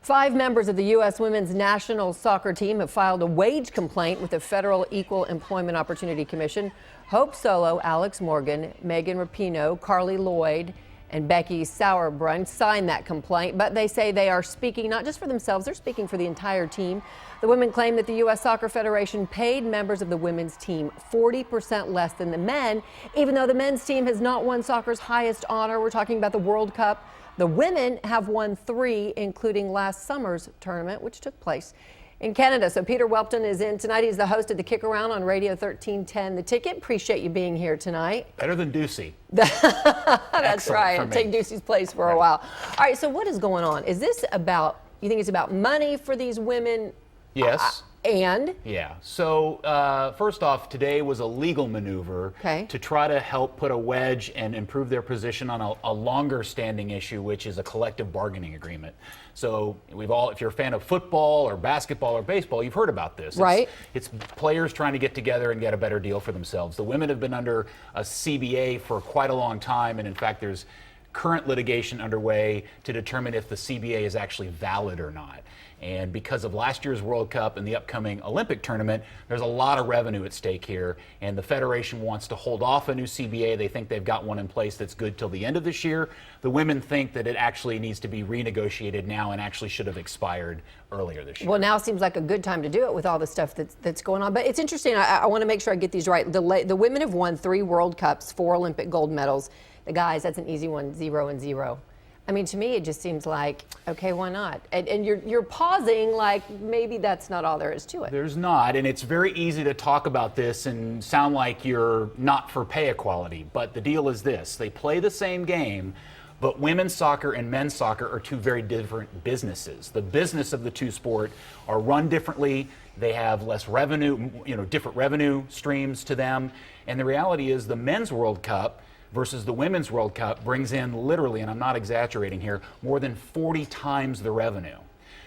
5 members of the U.S. women's national soccer team have filed a wage complaint with the Federal Equal Employment Opportunity Commission. Hope Solo, Alex Morgan, Megan Rapinoe, Carly Lloyd, and Becky Sauerbrunn signed that complaint, but they say they are speaking not just for themselves, they're speaking for the entire team. The women claim that the U.S. Soccer Federation paid members of the women's team 40% less than the men, even though the men's team has not won soccer's highest honor. We're talking about the World Cup. The women have won 3, including last summer's tournament, which took place in Canada. So Peter Welton is in tonight. He's the host of the Kick Around on Radio 1310 The Ticket. Appreciate you being here tonight. Better than Ducey. That's right. Take Ducey's place for a while. All right, so what is going on? Is this about, you think it's about money for these women? Yes. Yeah. So first off, today was a legal maneuver to try to help put a wedge and improve their position on a longer standing issue, which is a collective bargaining agreement. So if you're a fan of football or basketball or baseball, you've heard about this. Right. It's players trying to get together and get a better deal for themselves. The women have been under a CBA for quite a long time, and in fact, there's current litigation underway to determine if the CBA is actually valid or not. And because of last year's World Cup and the upcoming Olympic tournament, there's a lot of revenue at stake here. And the Federation wants to hold off a new CBA. They think they've got one in place that's good till the end of this year. The women think that it actually needs to be renegotiated now and actually should have expired earlier this year. Well, now seems like a good time to do it with all the stuff that's going on. But it's interesting. I want to make sure I get these right. The women have won 3 World Cups, 4 Olympic gold medals. The guys, that's an easy one, 0 and 0. I mean, to me, it just seems like, okay, why not? And you're pausing like maybe that's not all there is to it. There's not, and it's very easy to talk about this and sound like you're not for pay equality. But the deal is this: they play the same game, but women's soccer and men's soccer are 2 very different businesses. The business of the 2 sports are run differently. They have less revenue, different revenue streams to them. And the reality is the men's World Cup versus the Women's World Cup brings in literally, and I'm not exaggerating here, more than 40 times the revenue.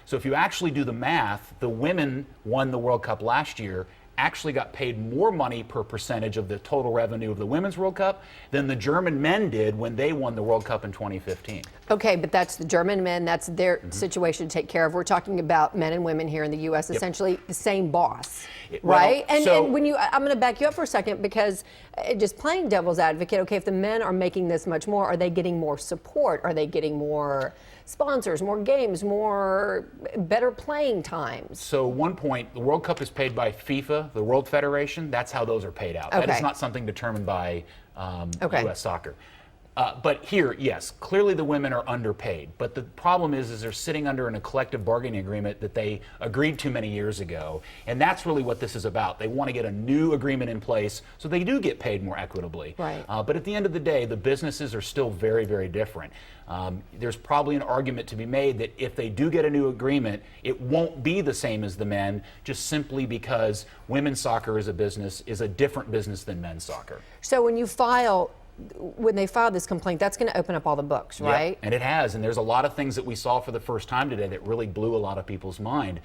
So if you actually do the math, the women won the World Cup last year, actually got paid more money per percentage of the total revenue of the Women's World Cup than the German men did when they won the World Cup in 2015. Okay, but that's the German men, that's their situation to take care of. We're talking about men and women here in the U.S., essentially the same boss, right? And when I'm going to back you up for a second, because just playing devil's advocate, okay, if the men are making this much more, are they getting more support? Are they getting more sponsors, more games, better playing times? So one point, the World Cup is paid by FIFA, the World Federation. That's how those are paid out. That is not something determined by U.S. Soccer. But here, yes, clearly the women are underpaid. But the problem is they're sitting under a collective bargaining agreement that they agreed to many years ago. And that's really what this is about. They want to get a new agreement in place so they do get paid more equitably. Right. But at the end of the day, the businesses are still very, very different. There's probably an argument to be made that if they do get a new agreement, it won't be the same as the men, just simply because women's soccer as a business is a different business than men's soccer. So when they file this complaint, that's going to open up all the books, right? Yep, and it has. And there's a lot of things that we saw for the first time today that really blew a lot of people's mind.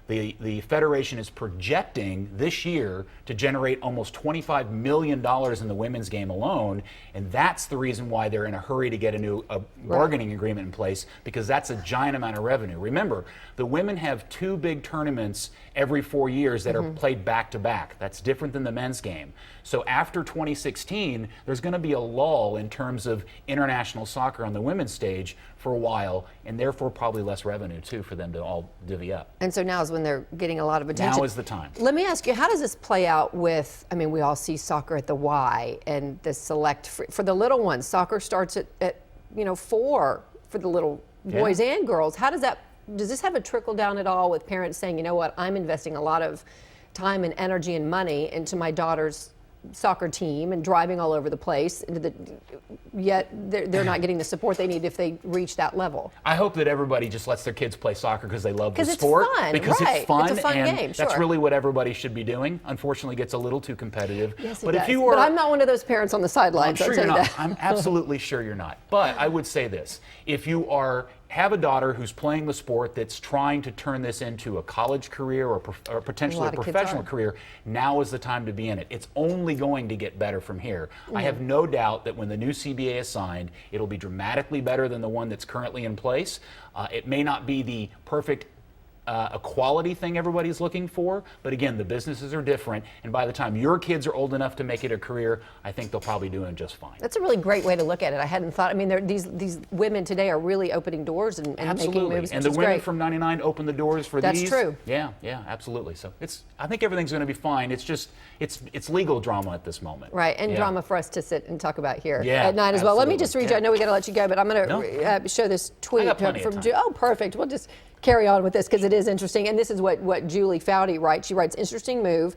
The Federation is projecting this year to generate almost $25 million in the women's game alone, and that's the reason why they're in a hurry to get a new bargaining agreement in place, because that's a giant amount of revenue. Remember, the women have 2 big tournaments every 4 years that are played back to back. That's different than the men's game. So after 2016, there's going to be a lull in terms of international soccer on the women's stage for a while, and therefore probably less revenue too for them to all divvy up. And so now is when they're getting a lot of attention. Now is the time. Let me ask you, how does this play out with, I mean, we all see soccer at the Y and the select, for the little ones, soccer starts at 4 for the little boys and girls. How does this have a trickle down at all with parents saying, you know what, I'm investing a lot of time and energy and money into my daughter's soccer team and driving all over the place, yet they're not getting the support they need if they reach that level? I hope that everybody just lets their kids play soccer because they love the sport. Because it's fun. It's a fun and game, that's really what everybody should be doing. Unfortunately, it gets a little too competitive. Yes, but it if does. you were, but I'm not one of those parents on the sidelines. I'm sure you're not. That. I'm absolutely sure you're not. But I would say this: if you are have a daughter who's playing the sport that's trying to turn this into a college career or potentially a professional career, now is the time to be in it. It's only going to get better from here. I have no doubt that when the new CBA is signed, it'll be dramatically better than the one that's currently in place. It may not be the perfect equality thing everybody's looking for, but again, the businesses are different, and by the time your kids are old enough to make it a career, I think they'll probably do it just fine. That's a really great way to look at it. I hadn't thought. I mean, these women today are really opening doors and making moves. And the women great. from '99 opened the doors for That's these. That's true. Yeah, absolutely. So I think everything's going to be fine. It's just it's legal drama at this moment. Right, and drama for us to sit and talk about here Yeah, at night as well. Let me absolutely. just read you. I know we got to let you go, but I'm going to show this tweet got plenty of from. time. Oh, perfect. We'll just carry on with this because it is interesting. And this is what Julie Foudy writes. She writes, interesting move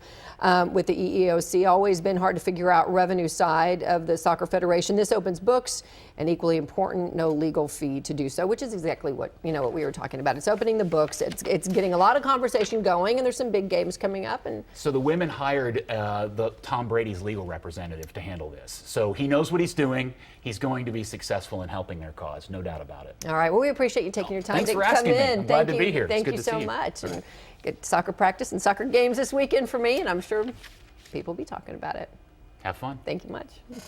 with the EEOC. Always been hard to figure out revenue side of the Soccer Federation. This opens books, and equally important, no legal fee to do so, which is exactly what what we were talking about. It's opening the books. It's getting a lot of conversation going, and there's some big games coming up. And so the women hired the Tom Brady's legal representative to handle this. So he knows what he's doing. He's going to be successful in helping their cause, no doubt about it. All right. Well, we appreciate you taking your time Thanks to for come asking me. in. I'm glad to be here. It's Thank good you to so see you. much. And good soccer practice and soccer games this weekend for me, and I'm sure people will be talking about it. Have fun. Thank you much.